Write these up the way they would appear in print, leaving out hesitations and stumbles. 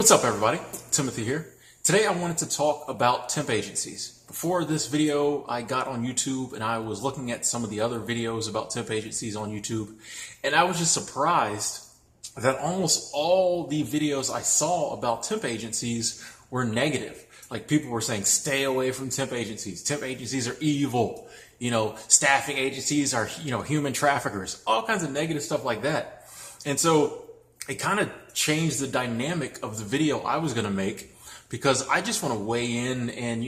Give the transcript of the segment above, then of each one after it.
What's up, everybody? Timothy here. Today I wanted to talk about temp agencies. Before this video, I got on YouTube and I was looking at some of the other videos about temp agencies on YouTube, and I was just surprised that almost all the videos I saw about temp agencies were negative. Like, people were saying, stay away from temp agencies. Temp agencies are evil. Staffing agencies are, human traffickers. All kinds of negative stuff like that. And so it kind of changed the dynamic of the video I was going to make, because I just want to weigh in and,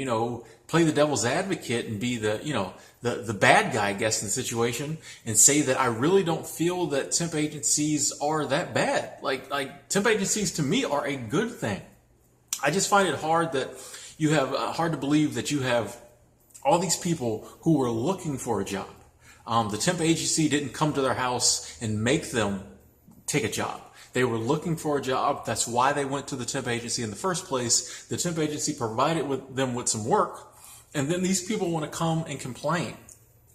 play the devil's advocate and be the bad guy, I guess, in the situation, and say that I really don't feel that temp agencies are that bad. Like temp agencies to me are a good thing. I just find it hard that hard to believe that you have all these people who were looking for a job. The temp agency didn't come to their house and make them take a job. They were looking for a job. That's why they went to the temp agency in the first place. The temp agency provided them with some work, and then these people want to come and complain.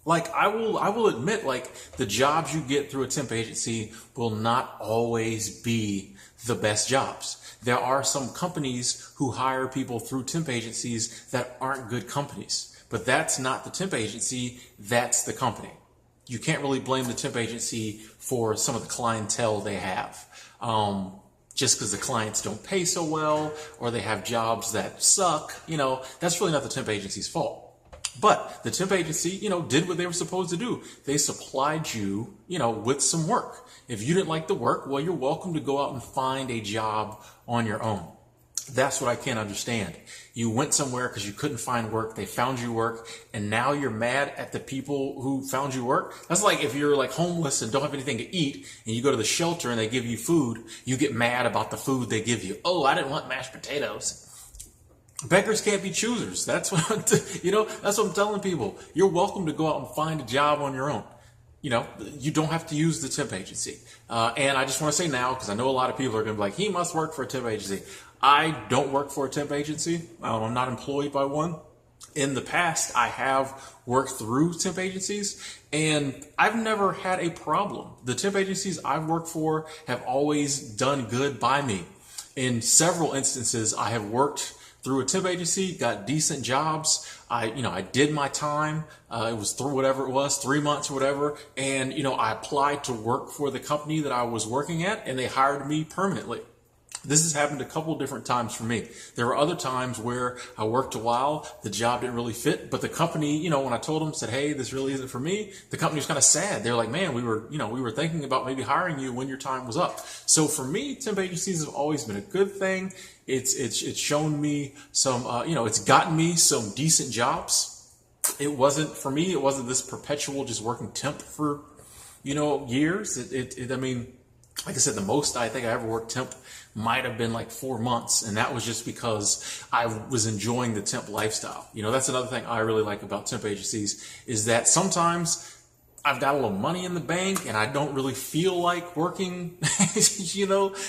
Like, I will admit, like, the jobs you get through a temp agency will not always be the best jobs. There are some companies who hire people through temp agencies that aren't good companies, but that's not the temp agency, that's the company. You can't really blame the temp agency for some of the clientele they have. Just because the clients don't pay so well, or they have jobs that suck, that's really not the temp agency's fault. But the temp agency, did what they were supposed to do. They supplied you, with some work. If you didn't like the work, well, you're welcome to go out and find a job on your own. That's what I can't understand. You went somewhere because you couldn't find work. They found you work, and now you're mad at the people who found you work. That's like if you're like homeless and don't have anything to eat, and you go to the shelter and they give you food. You get mad about the food they give you. Oh, I didn't want mashed potatoes. Beggars can't be choosers. That's what that's what I'm telling people. You're welcome to go out and find a job on your own. You don't have to use the temp agency. And I just want to say now, because I know a lot of people are going to be like, he must work for a temp agency. I don't work for a temp agency. I'm not employed by one. In the past, I have worked through temp agencies, and I've never had a problem. The temp agencies I've worked for have always done good by me. In several instances, I have worked through a temp agency, got decent jobs. I did my time. It was through whatever it was, 3 months or whatever. And, I applied to work for the company that I was working at, and they hired me permanently. This has happened a couple different times for me. There were other times where I worked a while, the job didn't really fit, but the company, when I told them, said, hey, this really isn't for me, the company was kind of sad. They're like, man, we were thinking about maybe hiring you when your time was up. So for me, temp agencies have always been a good thing. It's shown me some, it's gotten me some decent jobs. It wasn't this perpetual just working temp for, years. Like I said, the most I think I ever worked temp might have been like 4 months, and that was just because I was enjoying the temp lifestyle. That's another thing I really like about temp agencies, is that sometimes I've got a little money in the bank and I don't really feel like working,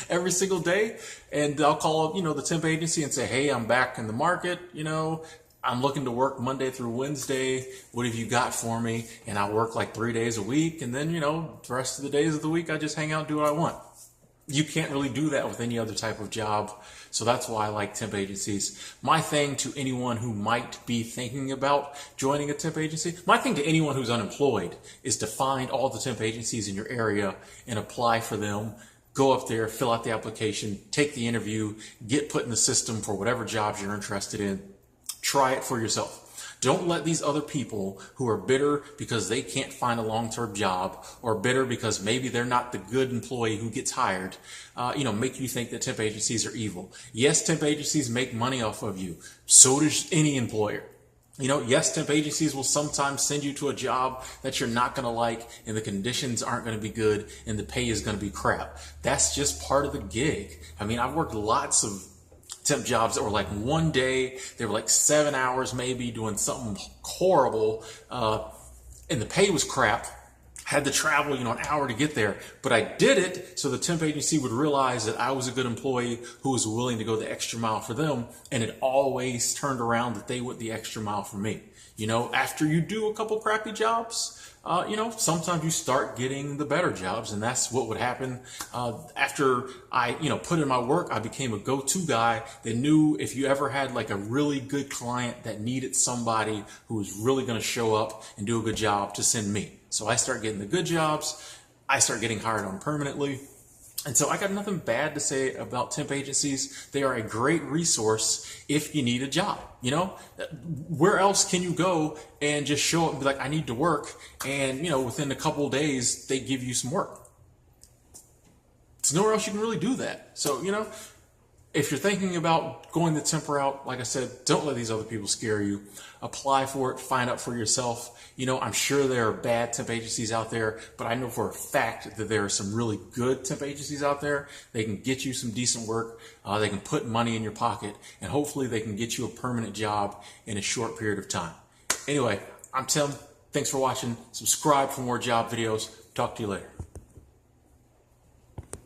every single day. And I'll call up, the temp agency and say, hey, I'm back in the market, I'm looking to work Monday through Wednesday. What have you got for me? And I work like 3 days a week. And then, the rest of the days of the week, I just hang out and do what I want. You can't really do that with any other type of job. So that's why I like temp agencies. My thing to anyone who might be thinking about joining a temp agency, my thing to anyone who's unemployed, is to find all the temp agencies in your area and apply for them. Go up there, fill out the application, take the interview, get put in the system for whatever jobs you're interested in. Try it for yourself. Don't let these other people who are bitter because they can't find a long-term job, or bitter because maybe they're not the good employee who gets hired, make you think that temp agencies are evil. Yes, temp agencies make money off of you. So does any employer. Yes, temp agencies will sometimes send you to a job that you're not going to like, and the conditions aren't going to be good, and the pay is going to be crap. That's just part of the gig. I've worked lots of temp jobs that were like one day, they were like 7 hours maybe doing something horrible, and the pay was crap. Had to travel, an hour to get there, but I did it so the temp agency would realize that I was a good employee who was willing to go the extra mile for them, and it always turned around that they went the extra mile for me. After you do a couple crappy jobs, sometimes you start getting the better jobs, and that's what would happen after I, put in my work. I became a go-to guy that knew if you ever had like a really good client that needed somebody who was really going to show up and do a good job, to send me. So I start getting the good jobs. I start getting hired on permanently. And so I got nothing bad to say about temp agencies. They are a great resource if you need a job. Where else can you go and just show up and be like, I need to work, and within a couple of days they give you some work. There's nowhere else you can really do that. So if you're thinking about going the temp route, like I said, don't let these other people scare you. Apply for it, find out for yourself. I'm sure there are bad temp agencies out there, but I know for a fact that there are some really good temp agencies out there. They can get you some decent work. They can put money in your pocket, and hopefully they can get you a permanent job in a short period of time. Anyway, I'm Tim. Thanks for watching. Subscribe for more job videos. Talk to you later.